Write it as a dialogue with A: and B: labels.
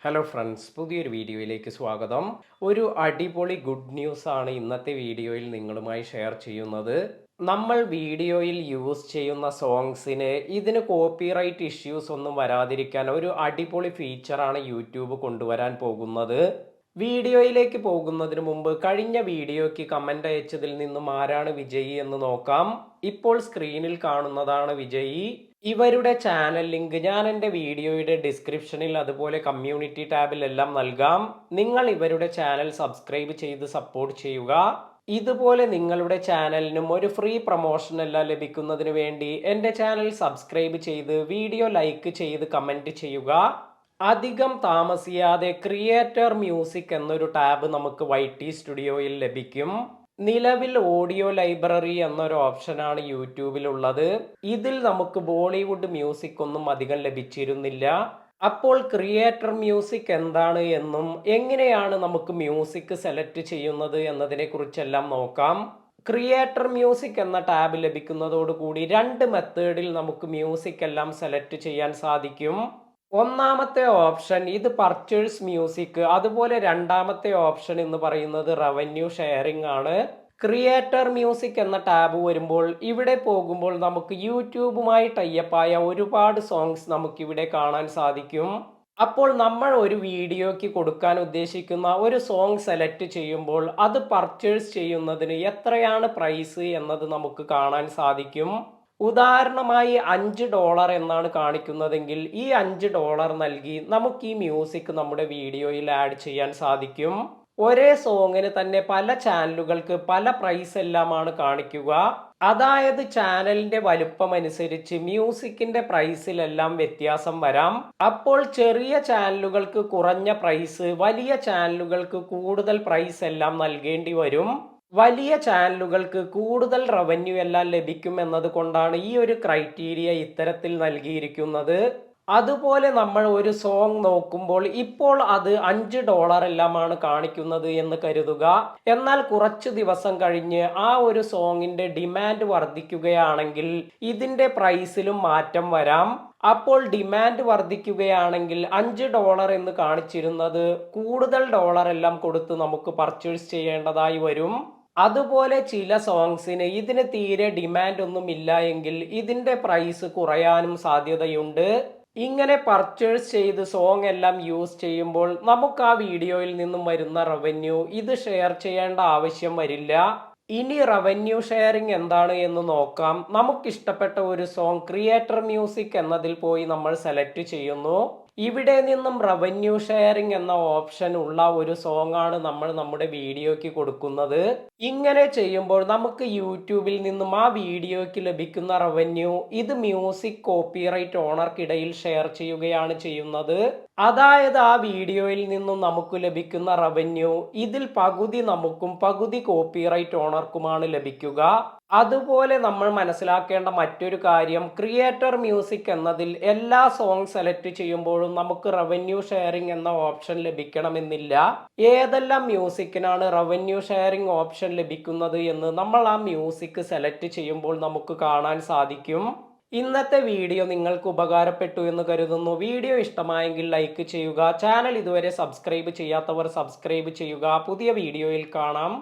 A: Hello friends, പുതിയൊരു വീഡിയോയിലേക്ക് സ്വാഗതം. ഒരു അടിപൊളി ഗുഡ് ന്യൂസ് ആണ് ഇന്നത്തെ വീഡിയോയിൽ നിങ്ങളുമായി ഷെയർ ചെയ്യുന്നത്. നമ്മൾ വീഡിയോയിൽ യൂസ് ചെയ്യുന്ന സോങ്സിന് ഇതിന് കോപ്പിറൈറ്റ് ഇഷ്യൂസ് ഒന്നും വരാതിരിക്കാൻ ഒരു അടിപൊളി ഫീച്ചറാണ് യൂട്യൂബ് കൊണ്ടുവരാൻ പോകുന്നത്. വീഡിയോയിലേക്ക് പോകുന്നതിന് മുമ്പ് കഴിഞ്ഞ വീഡിയോയ്ക്ക് കമൻ്റ് അയച്ചതിൽ നിന്നും ആരാണ് വിജയി എന്ന് നോക്കാം. ഇപ്പോൾ സ്ക്രീനിൽ കാണുന്നതാണ് വിജയി. ഇവരുടെ ചാനൽ ലിങ്ക് ഞാൻ എൻ്റെ വീഡിയോയുടെ ഡിസ്ക്രിപ്ഷനിൽ അതുപോലെ കമ്മ്യൂണിറ്റി ടാബിൽ എല്ലാം നൽകാം. നിങ്ങൾ ഇവരുടെ ചാനൽ സബ്സ്ക്രൈബ് ചെയ്ത് സപ്പോർട്ട് ചെയ്യുക. ഇതുപോലെ നിങ്ങളുടെ ചാനലിനും ഒരു ഫ്രീ പ്രൊമോഷൻ എല്ലാം ലഭിക്കുന്നതിന് വേണ്ടി എൻ്റെ ചാനൽ സബ്സ്ക്രൈബ് ചെയ്ത് വീഡിയോ ലൈക്ക് ചെയ്ത് കമൻറ്റ് ചെയ്യുക. അധികം താമസിയാതെ ക്രിയേറ്റർ മ്യൂസിക് എന്നൊരു ടാബ് നമുക്ക് YT സ്റ്റുഡിയോയിൽ ലഭിക്കും. നിലവിൽ ഓഡിയോ ലൈബ്രറി എന്നൊരു ഓപ്ഷനാണ് യൂട്യൂബിലുള്ളത്. ഇതിൽ നമുക്ക് ബോളിവുഡ് മ്യൂസിക് ഒന്നും അധികം ലഭിച്ചിരുന്നില്ല. അപ്പോൾ ക്രിയേറ്റർ മ്യൂസിക് എന്താണ് എന്നും എങ്ങനെയാണ് നമുക്ക് മ്യൂസിക് സെലക്ട് ചെയ്യുന്നത് എന്നതിനെ കുറിച്ചെല്ലാം നോക്കാം. ക്രിയേറ്റർ മ്യൂസിക് എന്ന ടാബ് ലഭിക്കുന്നതോടുകൂടി രണ്ട് മെത്തേഡിൽ നമുക്ക് മ്യൂസിക് എല്ലാം സെലക്ട് ചെയ്യാൻ സാധിക്കും. ഒന്നാമത്തെ ഓപ്ഷൻ ഇത് പർച്ചേഴ്സ് മ്യൂസിക്, അതുപോലെ രണ്ടാമത്തെ ഓപ്ഷൻ എന്ന് പറയുന്നത് റവന്യൂ ഷെയറിംഗ് ആണ്. ക്രിയേറ്റർ മ്യൂസിക് എന്ന ടാബ് വരുമ്പോൾ ഇവിടെ പോകുമ്പോൾ നമുക്ക് യൂട്യൂബുമായി ടൈപ്പായ ഒരുപാട് സോങ്സ് നമുക്കിവിടെ കാണാൻ സാധിക്കും. അപ്പോൾ നമ്മൾ ഒരു വീഡിയോയ്ക്ക് കൊടുക്കാൻ ഉദ്ദേശിക്കുന്ന ഒരു സോങ് സെലക്ട് ചെയ്യുമ്പോൾ അത് പർച്ചേസ് ചെയ്യുന്നതിന് എത്രയാണ് പ്രൈസ് എന്നത് നമുക്ക് കാണാൻ സാധിക്കും. ഉദാഹരണമായി $5 എന്നാണ് കാണിക്കുന്നതെങ്കിൽ ഈ $5 നൽകി നമുക്ക് ഈ മ്യൂസിക് നമ്മുടെ വീഡിയോയിൽ ആഡ് ചെയ്യാൻ സാധിക്കും. ഒരേ സോങ്ങിന് തന്നെ പല ചാനലുകൾക്ക് പല പ്രൈസ് എല്ലാമാണ് കാണിക്കുക. അതായത് ചാനലിന്റെ വലുപ്പം അനുസരിച്ച് മ്യൂസിക്കിന്റെ പ്രൈസിലെല്ലാം വ്യത്യാസം വരാം. അപ്പോൾ ചെറിയ ചാനലുകൾക്ക് കുറഞ്ഞ പ്രൈസ്, വലിയ ചാനലുകൾക്ക് കൂടുതൽ പ്രൈസ് എല്ലാം നൽകേണ്ടി വരും. വലിയ ചാനലുകൾക്ക് കൂടുതൽ റവന്യൂ എല്ലാം ലഭിക്കും എന്നതുകൊണ്ടാണ് ഈ ഒരു ക്രൈറ്റീരിയ ഇത്തരത്തിൽ നൽകിയിരിക്കുന്നത്. അതുപോലെ നമ്മൾ ഒരു സോങ് നോക്കുമ്പോൾ ഇപ്പോൾ അത് $5 എല്ലാമാണ് കാണിക്കുന്നത് എന്ന് കരുതുക. എന്നാൽ കുറച്ച് ദിവസം കഴിഞ്ഞ് ആ ഒരു സോങ്ങിന്റെ ഡിമാൻഡ് വർദ്ധിക്കുകയാണെങ്കിൽ ഇതിന്റെ പ്രൈസിലും മാറ്റം വരാം. അപ്പോൾ ഡിമാൻഡ് വർദ്ധിക്കുകയാണെങ്കിൽ $5 എന്ന് കാണിച്ചിരുന്നത് കൂടുതൽ ഡോളർ എല്ലാം കൊടുത്ത് നമുക്ക് പർച്ചേസ് ചെയ്യേണ്ടതായി വരും. അതുപോലെ ചില സോങ്സിന് ഇതിന് തീരെ ഡിമാൻഡ് ഒന്നും ഇല്ല എങ്കിൽ ഇതിന്റെ പ്രൈസ് കുറയാനും സാധ്യതയുണ്ട്. ഇങ്ങനെ പർച്ചേസ് ചെയ്ത് സോങ് എല്ലാം യൂസ് ചെയ്യുമ്പോൾ നമുക്ക് ആ വീഡിയോയിൽ നിന്നും വരുന്ന റവന്യൂ ഇത് ഷെയർ ചെയ്യേണ്ട ആവശ്യം വരില്ല. ഇനി റവന്യൂ ഷെയറിംഗ് എന്താണ് എന്ന് നോക്കാം. നമുക്കിഷ്ടപ്പെട്ട ഒരു സോങ് ക്രിയേറ്റർ മ്യൂസിക് എന്നതിൽ പോയി നമ്മൾ സെലക്ട് ചെയ്യുന്നു. ഇവിടെ നിന്നും റവന്യൂ ഷെയറിംഗ് എന്ന ഓപ്ഷൻ ഉള്ള ഒരു സോങ് ആണ് നമ്മൾ നമ്മുടെ വീഡിയോയ്ക്ക് കൊടുക്കുന്നത്. ഇങ്ങനെ ചെയ്യുമ്പോൾ നമുക്ക് യൂട്യൂബിൽ നിന്നും ആ വീഡിയോയ്ക്ക് ലഭിക്കുന്ന റവന്യൂ ഇത് മ്യൂസിക് കോപ്പിറൈറ്റ് ഓണർക്കിടയിൽ ഷെയർ ചെയ്യുകയാണ് ചെയ്യുന്നത്. അതായത് ആ വീഡിയോയിൽ നിന്നും നമുക്ക് ലഭിക്കുന്ന റവന്യൂ ഇതിൽ പകുതി നമുക്കും പകുതി കോപ്പിറൈറ്റ് ഓണർക്കുമാണ് ലഭിക്കുക. അതുപോലെ നമ്മൾ മനസ്സിലാക്കേണ്ട മറ്റൊരു കാര്യം, ക്രിയേറ്റർ മ്യൂസിക് എന്നതിൽ എല്ലാ സോങ് സെലക്ട് ചെയ്യുമ്പോഴും നമുക്ക് റവന്യൂ ഷെയറിംഗ് എന്ന ഓപ്ഷൻ ലഭിക്കണമെന്നില്ല. ഏതെല്ലാം മ്യൂസിക്കിനാണ് റവന്യൂ ഷെയറിംഗ് ഓപ്ഷൻ ലഭിക്കുന്നത് എന്ന് നമ്മൾ ആ മ്യൂസിക് സെലക്ട് ചെയ്യുമ്പോൾ നമുക്ക് കാണാൻ സാധിക്കും. ഇന്നത്തെ വീഡിയോ നിങ്ങൾക്ക് ഉപകാരപ്പെട്ടു എന്ന് കരുതുന്നു. വീഡിയോ ഇഷ്ടമായെങ്കിൽ ലൈക്ക് ചെയ്യുക. ചാനൽ ഇതുവരെ സബ്സ്ക്രൈബ് ചെയ്യാത്തവർ സബ്സ്ക്രൈബ് ചെയ്യുക. പുതിയ വീഡിയോയിൽ കാണാം.